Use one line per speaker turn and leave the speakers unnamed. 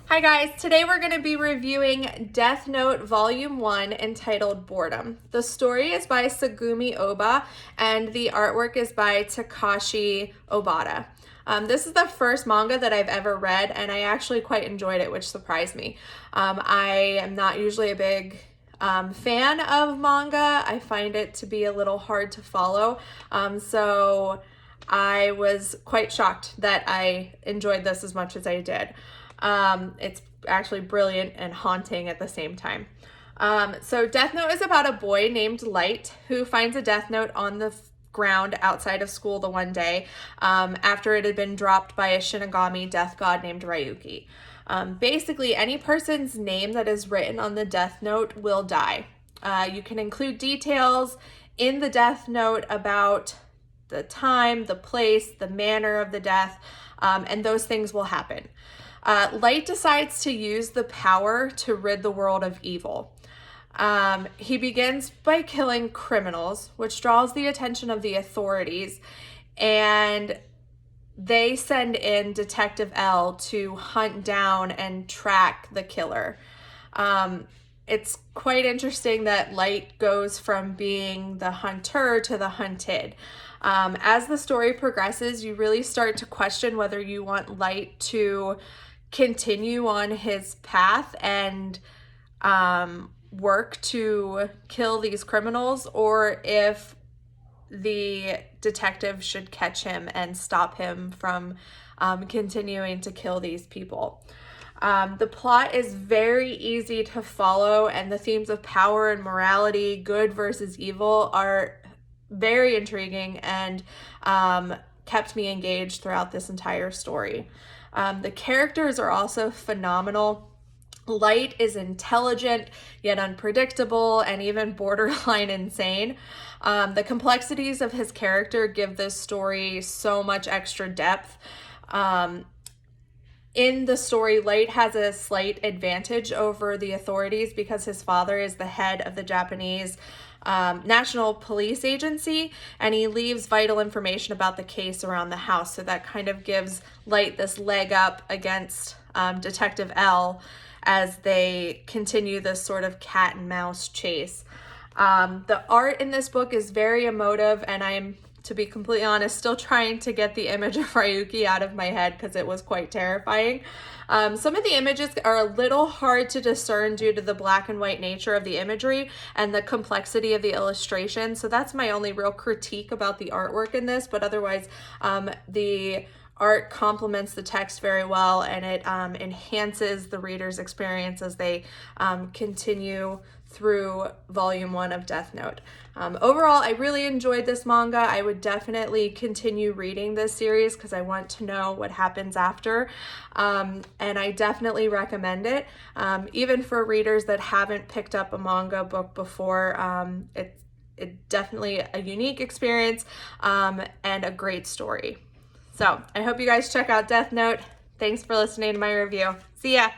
Hi guys, today we're going to be reviewing Death Note Volume 1 entitled Boredom. The story is by Sagumi Oba and the artwork is by Takashi Obata. This is the first manga that I've ever read and I actually quite enjoyed it, which surprised me. I am not usually a big fan of manga. I find it to be a little hard to follow. So I was quite shocked that I enjoyed this as much as I did. It's actually brilliant and haunting at the same time. So Death Note is about a boy named Light who finds a death note on the ground outside of school the one day after it had been dropped by a Shinigami death god named Ryuki. Basically, any person's name that is written on the death note will die. You can include details in the death note about the time, the place, the manner of the death, and those things will happen. Light decides to use the power to rid the world of evil. He begins by killing criminals, which draws the attention of the authorities, and they send in Detective L to hunt down and track the killer. It's quite interesting that Light goes from being the hunter to the hunted. As the story progresses, you really start to question whether you want Light to continue on his path and work to kill these criminals, or if the detective should catch him and stop him from continuing to kill these people. The plot is very easy to follow, and the themes of power and morality, good versus evil, are very intriguing and kept me engaged throughout this entire story. The characters are also phenomenal. Light is intelligent, yet unpredictable, and even borderline insane. The complexities of his character give this story so much extra depth. In the story, Light has a slight advantage over the authorities because his father is the head of the Japanese National Police Agency, and he leaves vital information about the case around the house. So that kind of gives Light this leg up against Detective L as they continue this sort of cat and mouse chase. The art in this book is very emotive, and I'm, to be completely honest, still trying to get the image of Ryuki out of my head because it was quite terrifying. Some of the images are a little hard to discern due to the black and white nature of the imagery and the complexity of the illustration. So that's my only real critique about the artwork in this, but otherwise the art complements the text very well, and it enhances the reader's experience as they continue through Volume 1 of Death Note. Overall, I really enjoyed this manga. I would definitely continue reading this series because I want to know what happens after, and I definitely recommend it. Even for readers that haven't picked up a manga book before, it's definitely a unique experience and a great story. So I hope you guys check out Death Note. Thanks for listening to my review. See ya!